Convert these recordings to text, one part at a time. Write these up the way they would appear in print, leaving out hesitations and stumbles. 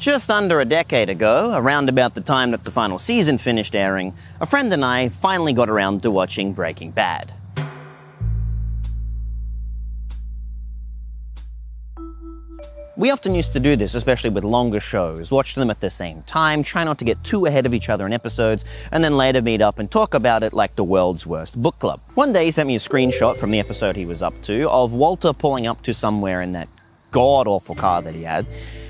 Just under a decade ago, around about the time that the final season finished airing, a friend and I finally got around to watching Breaking Bad. We often used to do this, especially with longer shows, watch them at the same time, try not to get too ahead of each other in episodes, and then later meet up and talk about it like the world's worst book club. One day he sent me a screenshot from the episode he was up to of Walter pulling up to somewhere in that god-awful car that he had,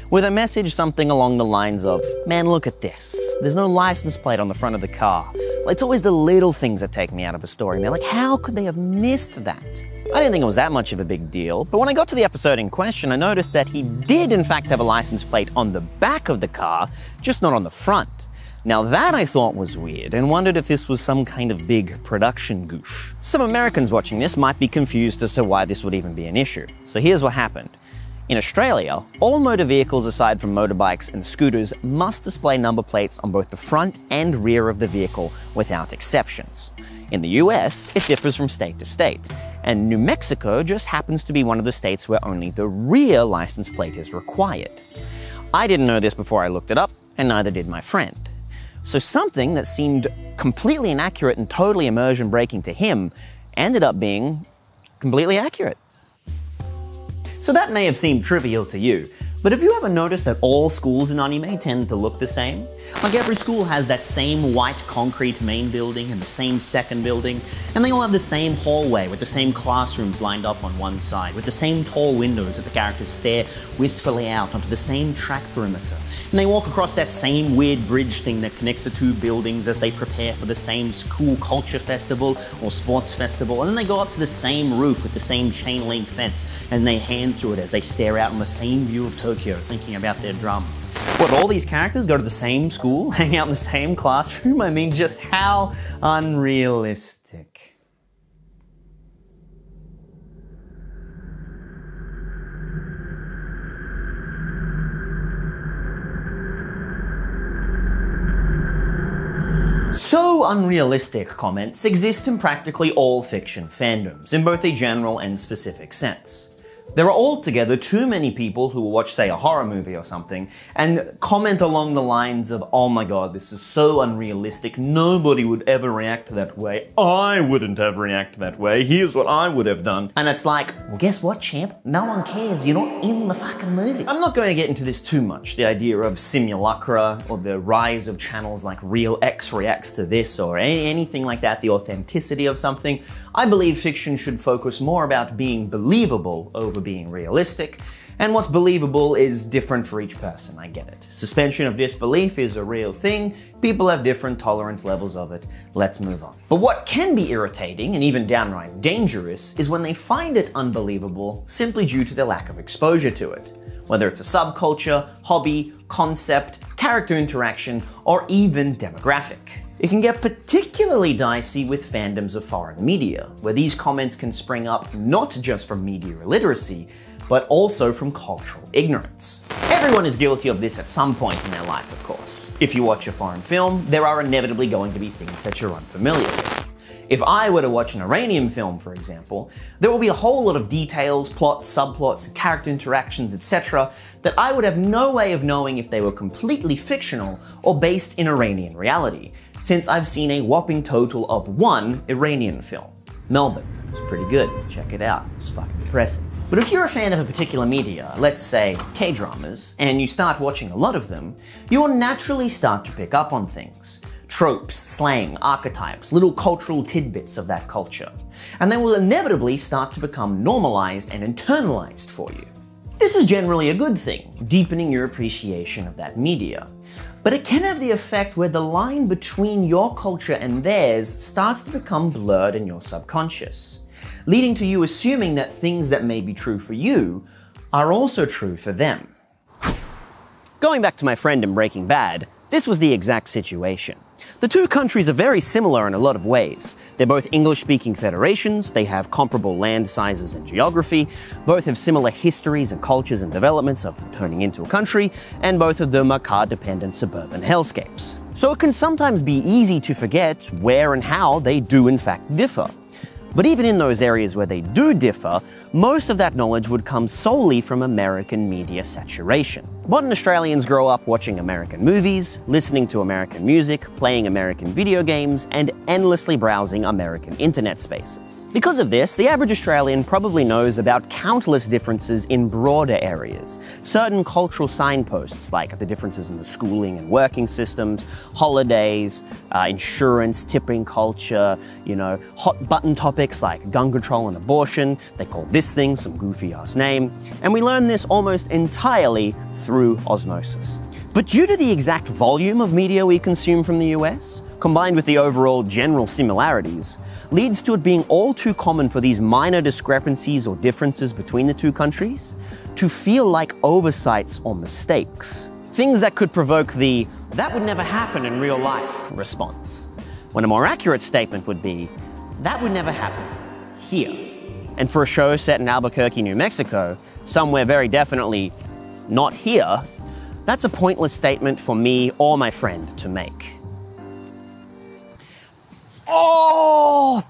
with a message something along the lines of, "Man, look at this. There's no license plate on the front of the car." It's always the little things that take me out of a story, man. Like, how could they have missed that? I didn't think it was that much of a big deal, but when I got to the episode in question, I noticed that he did in fact have a license plate on the back of the car, just not on the front. Now that I thought was weird, and wondered if this was some kind of big production goof. Some Americans watching this might be confused as to why this would even be an issue. So here's what happened. In Australia, all motor vehicles aside from motorbikes and scooters must display number plates on both the front and rear of the vehicle without exceptions. In the US, it differs from state to state, and New Mexico just happens to be one of the states where only the rear license plate is required. I didn't know this before I looked it up, and neither did my friend. So something that seemed completely inaccurate and totally immersion breaking to him ended up being completely accurate. So that may have seemed trivial to you, but have you ever noticed that all schools in anime tend to look the same? Like every school has that same white concrete main building and the same second building, and they all have the same hallway with the same classrooms lined up on one side, with the same tall windows that the characters stare wistfully out onto the same track perimeter. And they walk across that same weird bridge thing that connects the two buildings as they prepare for the same school culture festival or sports festival, and then they go up to the same roof with the same chain link fence, and they hand through it as they stare out on the same view of Tokyo thinking about their drum. What, all these characters go to the same school, hang out in the same classroom? I mean, just how unrealistic. So unrealistic comments exist in practically all fiction fandoms, in both a general and specific sense. There are altogether too many people who will watch, say, a horror movie or something, and comment along the lines of, "Oh my god, this is so unrealistic, nobody would ever react that way. I wouldn't have reacted that way, here's what I would have done." And it's like, well, guess what, champ? No one cares, you're not in the fucking movie. I'm not going to get into this too much, the idea of simulacra, or the rise of channels like Real X reacts to this, or anything like that, the authenticity of something. I believe fiction should focus more about being believable over being realistic, and what's believable is different for each person, I get it. Suspension of disbelief is a real thing, people have different tolerance levels of it, let's move on. But what can be irritating, and even downright dangerous, is when they find it unbelievable simply due to their lack of exposure to it. Whether it's a subculture, hobby, concept, character interaction, or even demographic. It can get particularly dicey with fandoms of foreign media, where these comments can spring up not just from media illiteracy, but also from cultural ignorance. Everyone is guilty of this at some point in their life, of course. If you watch a foreign film, there are inevitably going to be things that you're unfamiliar with. If I were to watch an Iranian film, for example, there will be a whole lot of details, plots, subplots, character interactions, etc. that I would have no way of knowing if they were completely fictional or based in Iranian reality, since I've seen a whopping total of one Iranian film. Melbourne. It's pretty good. Check it out. It's fucking impressive. But if you're a fan of a particular media, let's say K-dramas, and you start watching a lot of them, you will naturally start to pick up on things. Tropes, slang, archetypes, little cultural tidbits of that culture. And they will inevitably start to become normalized and internalized for you. This is generally a good thing, deepening your appreciation of that media. But it can have the effect where the line between your culture and theirs starts to become blurred in your subconscious, leading to you assuming that things that may be true for you are also true for them. Going back to my friend in Breaking Bad, this was the exact situation. The two countries are very similar in a lot of ways. They're both English-speaking federations, they have comparable land sizes and geography, both have similar histories and cultures and developments of turning into a country, and both of them are car-dependent suburban hellscapes. So it can sometimes be easy to forget where and how they do in fact differ. But even in those areas where they do differ, most of that knowledge would come solely from American media saturation. Modern Australians grow up watching American movies, listening to American music, playing American video games, and endlessly browsing American internet spaces. Because of this, the average Australian probably knows about countless differences in broader areas. Certain cultural signposts, like the differences in the schooling and working systems, holidays, insurance, tipping culture, hot button topics like gun control and abortion. They call this thing some goofy-ass name. And we learn this almost entirely through osmosis. But due to the exact volume of media we consume from the US, combined with the overall general similarities, leads to it being all too common for these minor discrepancies or differences between the two countries to feel like oversights or mistakes. Things that could provoke the "that would never happen in real life" response, when a more accurate statement would be, "that would never happen here." And for a show set in Albuquerque, New Mexico, somewhere very definitely not here, that's a pointless statement for me or my friend to make. Oh!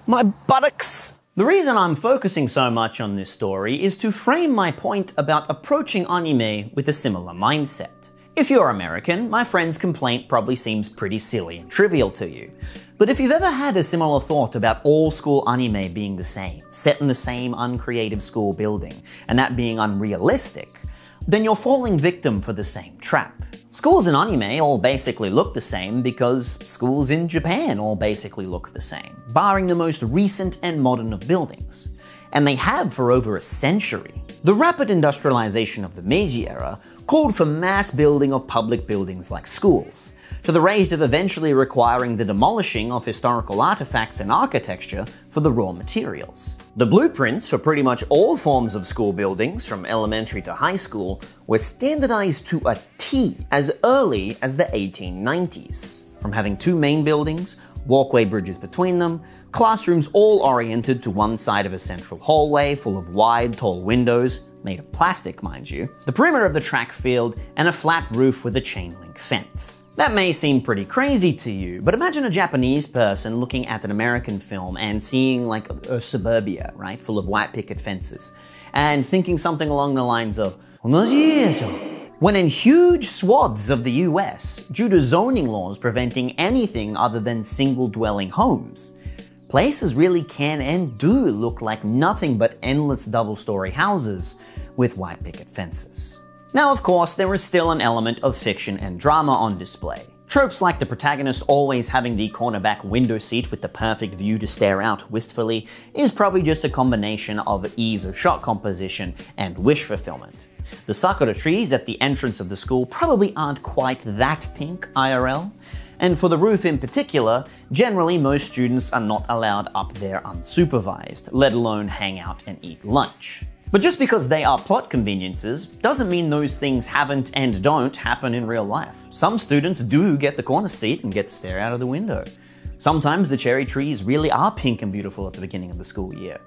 My buttocks! The reason I'm focusing so much on this story is to frame my point about approaching anime with a similar mindset. If you're American, my friend's complaint probably seems pretty silly and trivial to you. But if you've ever had a similar thought about all school anime being the same, set in the same uncreative school building, and that being unrealistic, then you're falling victim for the same trap. Schools in anime all basically look the same because schools in Japan all basically look the same, barring the most recent and modern of buildings. And they have for over a century. The rapid industrialization of the Meiji era called for mass building of public buildings like schools, to the rate of eventually requiring the demolishing of historical artifacts and architecture for the raw materials. The blueprints for pretty much all forms of school buildings, from elementary to high school, were standardized to a T as early as the 1890s. From having two main buildings, walkway bridges between them, classrooms all oriented to one side of a central hallway full of wide, tall windows, made of plastic, mind you, the perimeter of the track field, and a flat roof with a chain link fence. That may seem pretty crazy to you, but imagine a Japanese person looking at an American film and seeing like a suburbia, right, full of white picket fences, and thinking something along the lines of, when in huge swaths of the US, due to zoning laws preventing anything other than single-dwelling homes, places really can and do look like nothing but endless double-story houses with white picket fences. Now, of course, there is still an element of fiction and drama on display. Tropes like the protagonist always having the cornerback window seat with the perfect view to stare out wistfully is probably just a combination of ease of shot composition and wish fulfillment. The sakura trees at the entrance of the school probably aren't quite that pink IRL. And for the roof in particular, generally most students are not allowed up there unsupervised, let alone hang out and eat lunch. But just because they are plot conveniences doesn't mean those things haven't and don't happen in real life. Some students do get the corner seat and get to stare out of the window. Sometimes the cherry trees really are pink and beautiful at the beginning of the school year.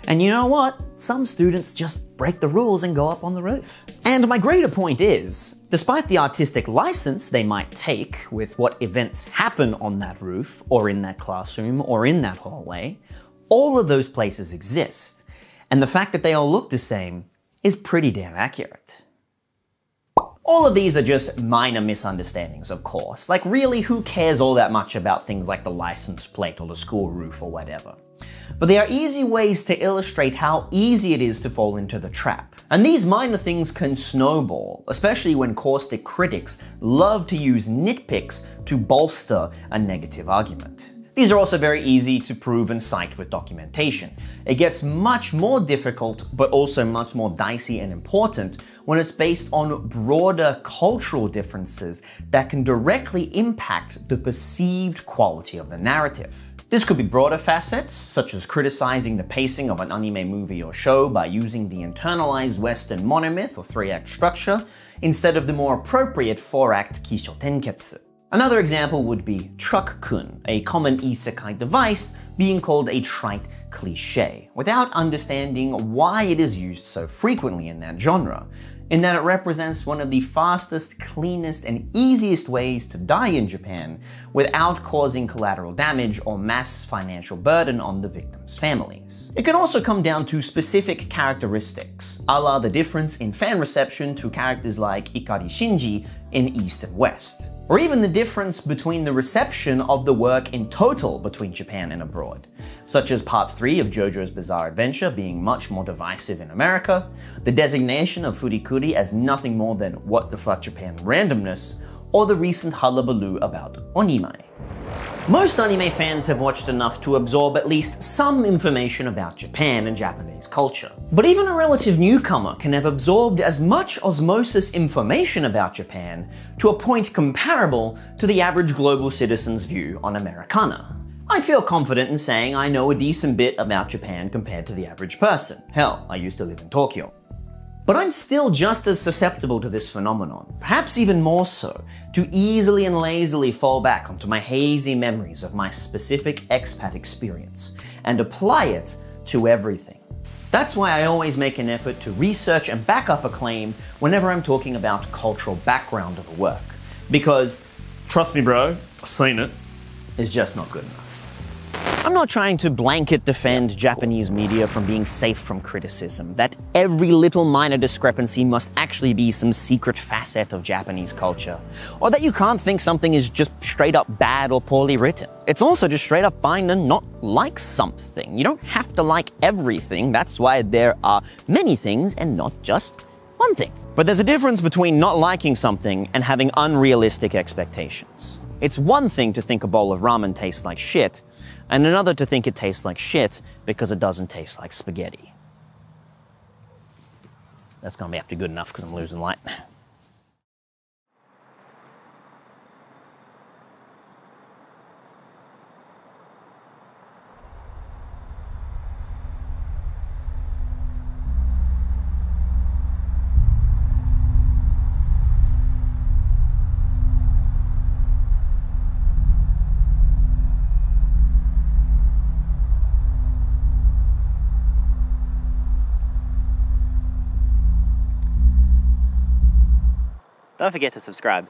And you know what? Some students just break the rules and go up on the roof. And my greater point is, despite the artistic license they might take with what events happen on that roof, or in that classroom, or in that hallway, all of those places exist. And the fact that they all look the same is pretty damn accurate. All of these are just minor misunderstandings, of course. Like, really, who cares all that much about things like the license plate or the school roof or whatever? But they are easy ways to illustrate how easy it is to fall into the trap. And these minor things can snowball, especially when caustic critics love to use nitpicks to bolster a negative argument. These are also very easy to prove and cite with documentation. It gets much more difficult, but also much more dicey and important when it's based on broader cultural differences that can directly impact the perceived quality of the narrative. This could be broader facets, such as criticizing the pacing of an anime movie or show by using the internalized Western monomyth or 3-act structure instead of the more appropriate 4-act Kisho Tenketsu. Another example would be truck-kun, a common isekai device being called a trite cliché, without understanding why it is used so frequently in that genre. in that it represents one of the fastest, cleanest, and easiest ways to die in Japan without causing collateral damage or mass financial burden on the victims' families. It can also come down to specific characteristics, a la the difference in fan reception to characters like Ikari Shinji in East and West, or even the difference between the reception of the work in total between Japan and abroad, such as Part 3 of JoJo's Bizarre Adventure being much more divisive in America, the designation of Furikuri as nothing more than what the fuck Japan randomness, or the recent hullabaloo about Onimai. Most anime fans have watched enough to absorb at least some information about Japan and Japanese culture. But even a relative newcomer can have absorbed as much osmosis information about Japan to a point comparable to the average global citizen's view on Americana. I feel confident in saying I know a decent bit about Japan compared to the average person. Hell, I used to live in Tokyo. But I'm still just as susceptible to this phenomenon, perhaps even more so, to easily and lazily fall back onto my hazy memories of my specific expat experience and apply it to everything. That's why I always make an effort to research and back up a claim whenever I'm talking about cultural background of a work. Because, trust me bro, I've seen it, is just not good enough. I'm not trying to blanket defend Japanese media from being safe from criticism, that every little minor discrepancy must actually be some secret facet of Japanese culture, or that you can't think something is just straight up bad or poorly written. It's also just straight up fine to not like something. You don't have to like everything, that's why there are many things and not just one thing. But there's a difference between not liking something and having unrealistic expectations. It's one thing to think a bowl of ramen tastes like shit, and another to think it tastes like shit because it doesn't taste like spaghetti. That's gonna be good enough because I'm losing light. Don't forget to subscribe.